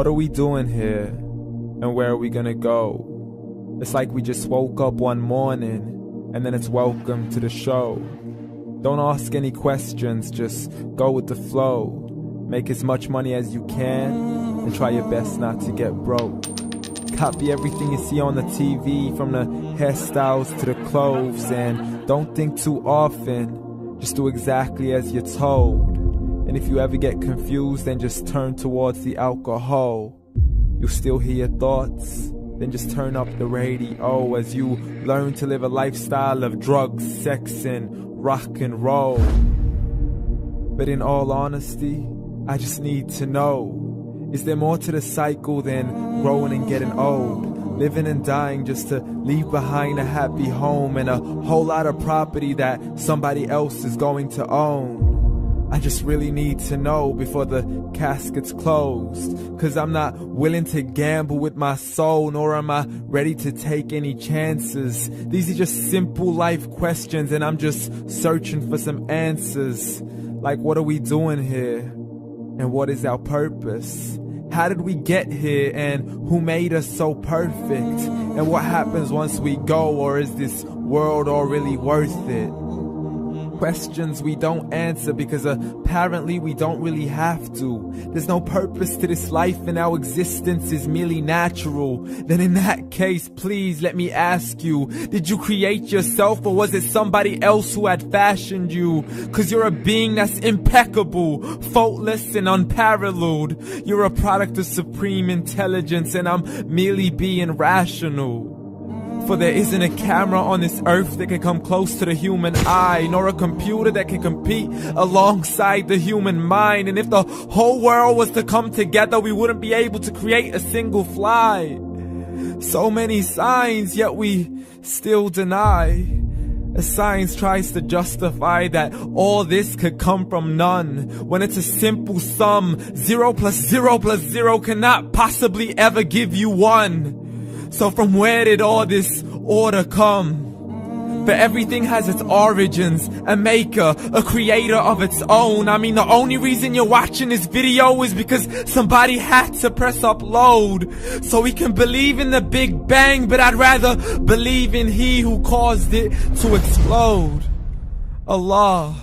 What are we doing here? And where are we gonna go? It's like we just woke up one morning and then it's welcome to the show. Don't ask any questions, just go with the flow. Make as much money as you can and try your best not to get broke. Copy everything you see on the TV, from the hairstyles to the clothes, and don't think too often, just do exactly as you're told. And if you ever get confused, then just turn towards the alcohol. You'll still hear your thoughts, then just turn up the radio as you learn to live a lifestyle of drugs, sex, and rock and roll. But in all honesty, I just need to know, is there more to the cycle than growing and getting old? Living and dying just to leave behind a happy home and a whole lot of property that somebody else is going to own. I just really need to know before the casket's closed, 'cause I'm not willing to gamble with my soul, nor am I ready to take any chances. These are just simple life questions and I'm just searching for some answers. Like, what are we doing here? And what is our purpose? How did we get here, and who made us so perfect? And what happens once we go, or is this world all really worth it? Questions we don't answer because apparently we don't really have to. There's no purpose to this life and our existence is merely natural. Then in that case, please let me ask you, did you create yourself, or was it somebody else who had fashioned you? 'Cause you're a being that's impeccable, faultless and unparalleled. You're a product of supreme intelligence and I'm merely being rational. For there isn't a camera on this earth that can come close to the human eye, nor a computer that can compete alongside the human mind. And if the whole world was to come together, we wouldn't be able to create a single fly. So many signs, yet we still deny. As science tries to justify that all this could come from none, when it's a simple sum. 0 plus 0 plus 0 cannot possibly ever give you 1. So from where did all this order come? For everything has its origins, a maker, a creator of its own. I mean, the only reason you're watching this video is because somebody had to press upload. So we can believe in the Big Bang, but I'd rather believe in He who caused it to explode. Allah,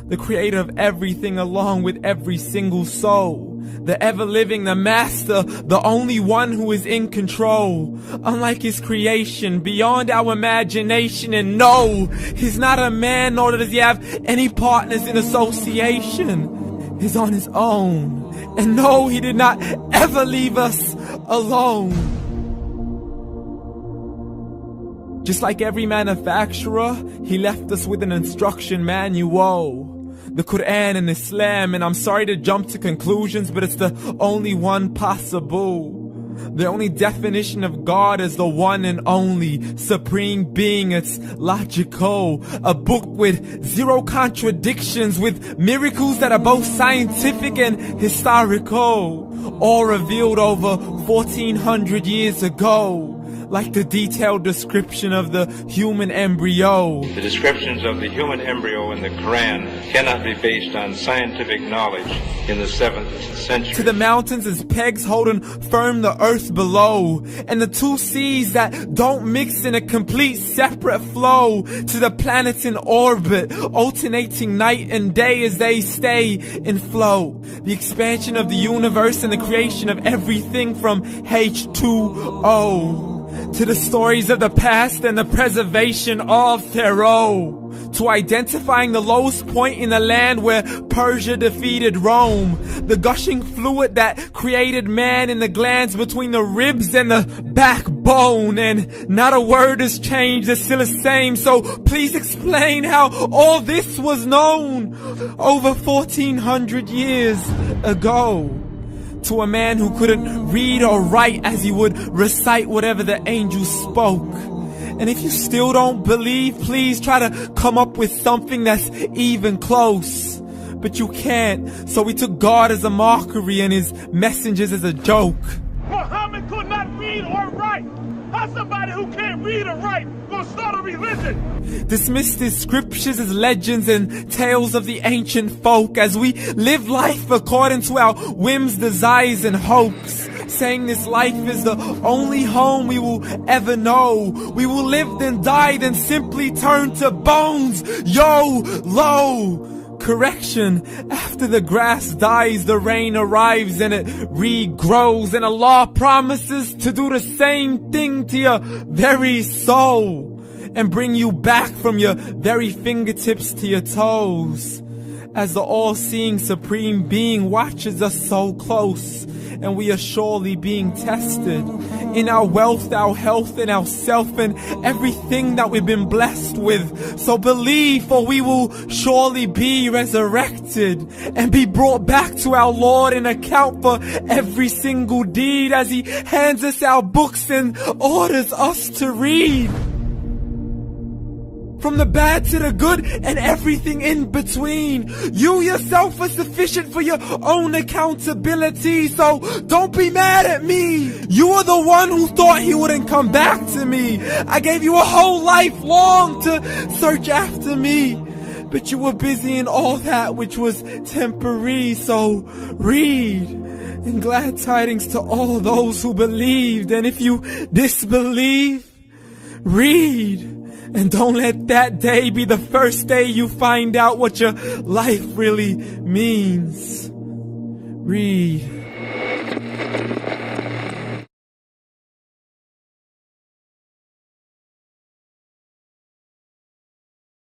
the creator of everything along with every single soul. The ever-living, the master, the only one who is in control. Unlike his creation, beyond our imagination. And no, he's not a man, nor does he have any partners in association. He's on his own. And no, he did not ever leave us alone. Just like every manufacturer, he left us with an instruction manual. The Quran and Islam, and I'm sorry to jump to conclusions, but it's the only one possible. The only definition of God is the one and only supreme being. It's logical, a book with 0 contradictions, with miracles that are both scientific and historical, all revealed over 1400 years ago. Like the detailed description of the human embryo. The descriptions of the human embryo in the Quran cannot be based on scientific knowledge in the 7th century. To the mountains as pegs holding firm the earth below, and the 2 seas that don't mix in a complete separate flow. To the planets in orbit, alternating night and day as they stay in flow. The expansion of the universe and the creation of everything from H2O. To the stories of the past and the preservation of Pharaoh. To identifying the lowest point in the land where Persia defeated Rome. The gushing fluid that created man in the glands between the ribs and the backbone. And not a word has changed, it's still the same. So please explain how all this was known over 1400 years ago. To a man who couldn't read or write, as he would recite whatever the angels spoke. And if you still don't believe, please try to come up with something that's even close. But you can't, so we took God as a mockery and his messengers as a joke. Muhammad could not read or write. How's somebody who can't read or write gonna start a religion? Dismissed his scriptures as legends and tales of the ancient folk, as we live life according to our whims, desires, and hopes. saying this life is the only home we will ever know. We will live then die then simply turn to bones. YOLO! Correction, after the grass dies, the rain arrives and it regrows, and Allah promises to do the same thing to your very soul and bring you back from your very fingertips to your toes, as the all-seeing supreme being watches us so close, and we are surely being tested in our wealth, our health, and our self, and everything that we've been blessed with. So believe, for we will surely be resurrected and be brought back to our Lord and account for every single deed, as He hands us our books and orders us to read. From the bad to the good and everything in between. You yourself are sufficient for your own accountability, so don't be mad at me. You are the one who thought He wouldn't come back to me. I gave you a whole life long to search after me, but you were busy in all that which was temporary. So read, and glad tidings to all those who believed. And if you disbelieve, read. And don't let that day be the first day you find out what your life really means. Read.